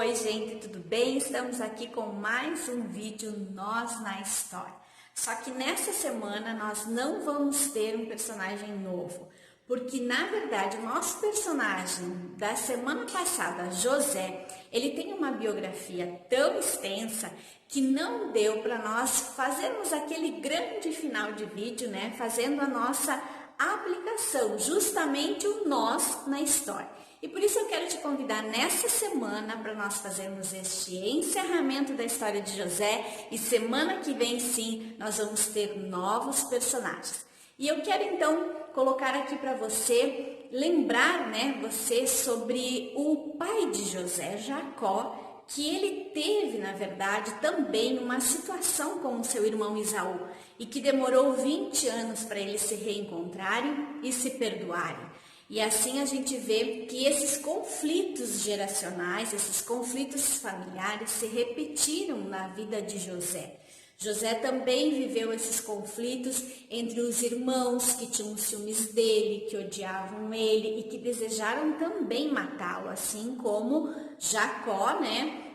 Oi gente, tudo bem? Estamos aqui com mais um vídeo Nós na História. Só que nessa semana nós não vamos ter um personagem novo, porque na verdade o nosso personagem da semana passada, José, ele tem uma biografia tão extensa que não deu para nós fazermos aquele grande final de vídeo, né? Fazendo a nossa aplicação, justamente o nós na história. E por isso eu quero te convidar nessa semana para nós fazermos este encerramento da história de José, e semana que vem sim nós vamos ter novos personagens. E eu quero então colocar aqui para você, lembrar, você sobre o pai de José, Jacó, que ele teve, na verdade, também uma situação com o seu irmão Esaú, e que demorou 20 anos para eles se reencontrarem e se perdoarem. E assim a gente vê que esses conflitos geracionais, esses conflitos familiares se repetiram na vida de José. José também viveu esses conflitos entre os irmãos que tinham ciúmes dele, que odiavam ele e que desejaram também matá-lo, assim como Jacó,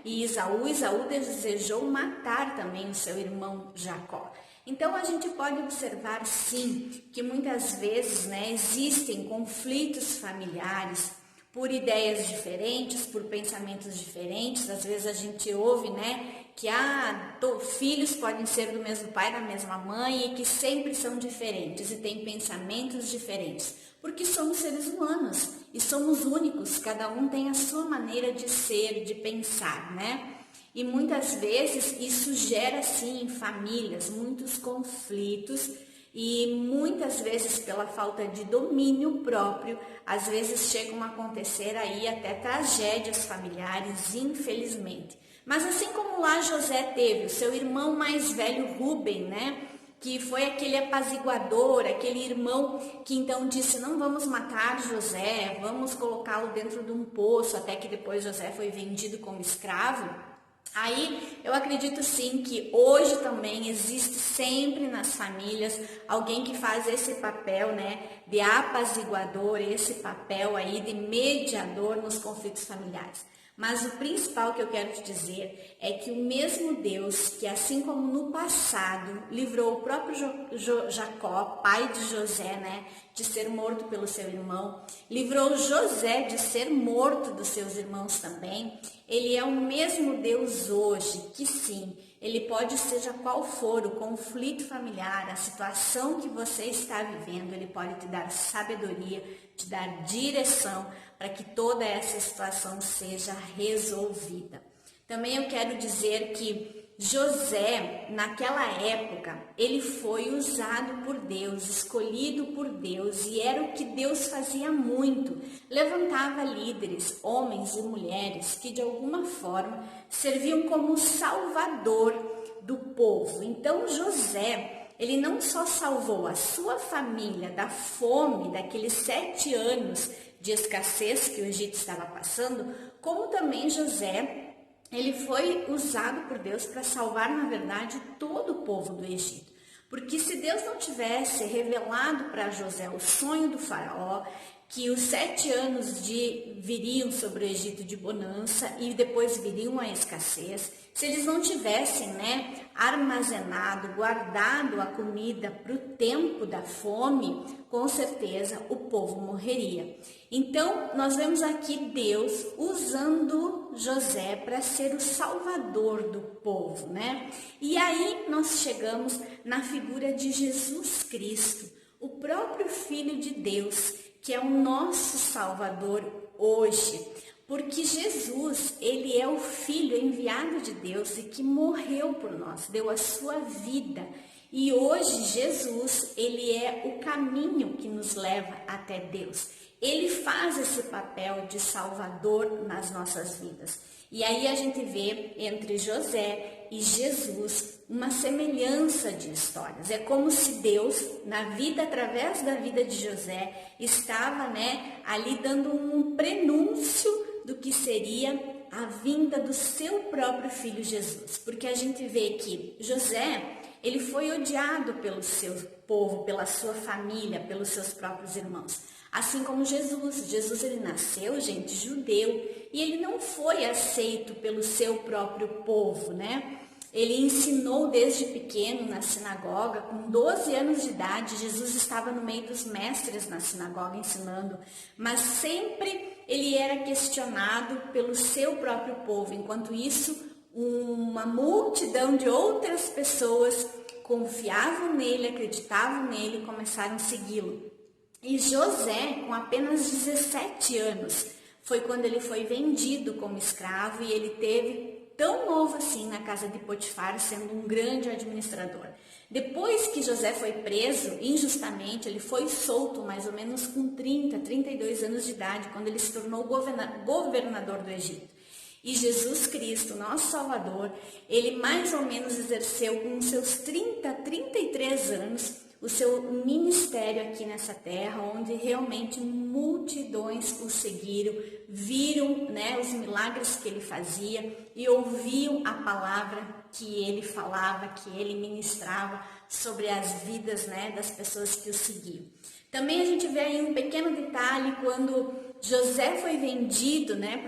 e Esaú. Esaú desejou matar também o seu irmão Jacó. Então a gente pode observar sim que muitas vezes existem conflitos familiares por ideias diferentes, por pensamentos diferentes. Às vezes a gente ouve que filhos podem ser do mesmo pai, da mesma mãe, e que sempre são diferentes e têm pensamentos diferentes, porque somos seres humanos e somos únicos, cada um tem a sua maneira de ser, de pensar, E muitas vezes isso gera, sim, em famílias, muitos conflitos, e muitas vezes pela falta de domínio próprio, às vezes chegam a acontecer aí até tragédias familiares, infelizmente. Mas assim como lá José teve o seu irmão mais velho, Rúben, que foi aquele apaziguador, aquele irmão que então disse: não vamos matar José, vamos colocá-lo dentro de um poço, até que depois José foi vendido como escravo. Aí eu acredito sim que hoje também existe sempre nas famílias alguém que faz esse papel de apaziguador, esse papel aí de mediador nos conflitos familiares. Mas o principal que eu quero te dizer é que o mesmo Deus que, assim como no passado, livrou o próprio Jacó, pai de José, de ser morto pelo seu irmão, livrou José de ser morto dos seus irmãos também. Ele é o mesmo Deus hoje, que sim, ele pode, seja qual for o conflito familiar, a situação que você está vivendo, ele pode te dar sabedoria, te dar direção para que toda essa situação seja resolvida. Também eu quero dizer que José, naquela época, ele foi usado por Deus, escolhido por Deus, e era o que Deus fazia muito. Levantava líderes, homens e mulheres, que de alguma forma serviam como salvador do povo. Então José, ele não só salvou a sua família da fome, daqueles 7 anos de escassez que o Egito estava passando, como também José, ele foi usado por Deus para salvar, na verdade, todo o povo do Egito. Porque se Deus não tivesse revelado para José o sonho do faraó, que os 7 anos viriam sobre o Egito de bonança e depois viriam a escassez, se eles não tivessem armazenado, guardado a comida para o tempo da fome, com certeza o povo morreria. Então nós vemos aqui Deus usando José para ser o salvador do povo, E aí nós chegamos na figura de Jesus Cristo, o próprio Filho de Deus, que é o nosso Salvador hoje, porque Jesus, ele é o Filho enviado de Deus e que morreu por nós, deu a sua vida. E hoje Jesus, ele é o caminho que nos leva até Deus. Ele faz esse papel de Salvador nas nossas vidas. E aí a gente vê entre José e Jesus uma semelhança de histórias. É como se Deus, na vida, através da vida de José, estava ali dando um prenúncio do que seria a vinda do seu próprio filho Jesus. Porque a gente vê que José, ele foi odiado pelo seu povo, pela sua família, pelos seus próprios irmãos. Assim como Jesus. Jesus ele nasceu, gente, judeu, e ele não foi aceito pelo seu próprio povo, né? Ele ensinou desde pequeno na sinagoga, com 12 anos de idade, Jesus estava no meio dos mestres na sinagoga ensinando, mas sempre ele era questionado pelo seu próprio povo. Enquanto isso, uma multidão de outras pessoas confiavam nele, acreditavam nele e começaram a segui-lo. E José, com apenas 17 anos, foi quando ele foi vendido como escravo e ele teve tão novo assim na casa de Potifar, sendo um grande administrador. Depois que José foi preso injustamente, ele foi solto mais ou menos com 32 anos de idade, quando ele se tornou governador do Egito. E Jesus Cristo, nosso Salvador, ele mais ou menos exerceu com seus 33 anos o seu ministério aqui nessa terra, onde realmente multidões o seguiram, viram, né, os milagres que ele fazia e ouviam a palavra que ele falava, que ele ministrava sobre as vidas, né, das pessoas que o seguiam. Também a gente vê aí um pequeno detalhe quando José foi vendido, né,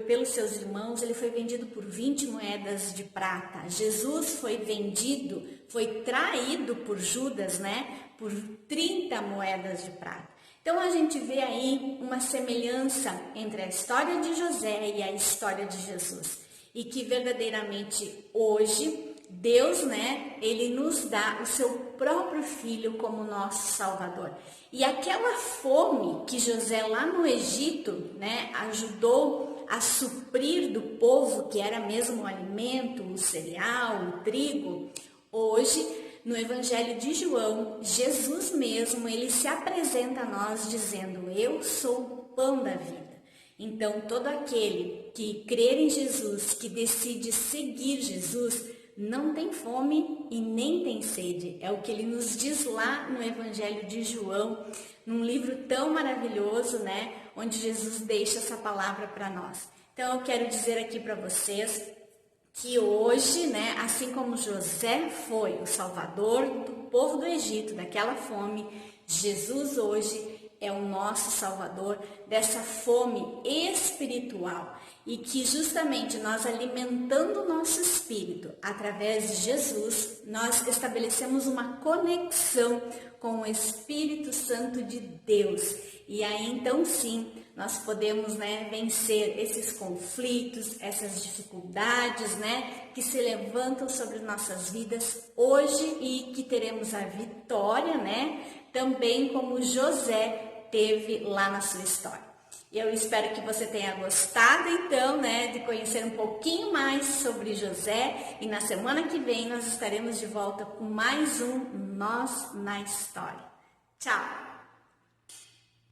pelos seus irmãos, ele foi vendido por 20 moedas de prata. Jesus foi vendido, foi traído por Judas, né, por 30 moedas de prata. Então a gente vê aí uma semelhança entre a história de José e a história de Jesus. E que verdadeiramente hoje Deus, né, ele nos dá o seu próprio filho como nosso Salvador. E aquela fome que José lá no Egito, né, ajudou a suprir do povo, que era mesmo o alimento, o cereal, o trigo, hoje, no Evangelho de João, Jesus mesmo, ele se apresenta a nós dizendo: eu sou o pão da vida. Então, todo aquele que crer em Jesus, que decide seguir Jesus, não tem fome e nem tem sede. É o que ele nos diz lá no Evangelho de João, num livro tão maravilhoso, né? Onde Jesus deixa essa palavra para nós. Então, eu quero dizer aqui para vocês que hoje, né, assim como José foi o salvador do povo do Egito, daquela fome, Jesus hoje é o nosso Salvador dessa fome espiritual. E que justamente nós alimentando o nosso espírito através de Jesus, nós estabelecemos uma conexão com o Espírito Santo de Deus. E aí então sim, nós podemos, né, vencer esses conflitos, essas dificuldades, né, que se levantam sobre nossas vidas hoje e que teremos a vitória, né, também como José teve lá na sua história. E eu espero que você tenha gostado, então, né, de conhecer um pouquinho mais sobre José. E na semana que vem nós estaremos de volta com mais um Nós na História. Tchau!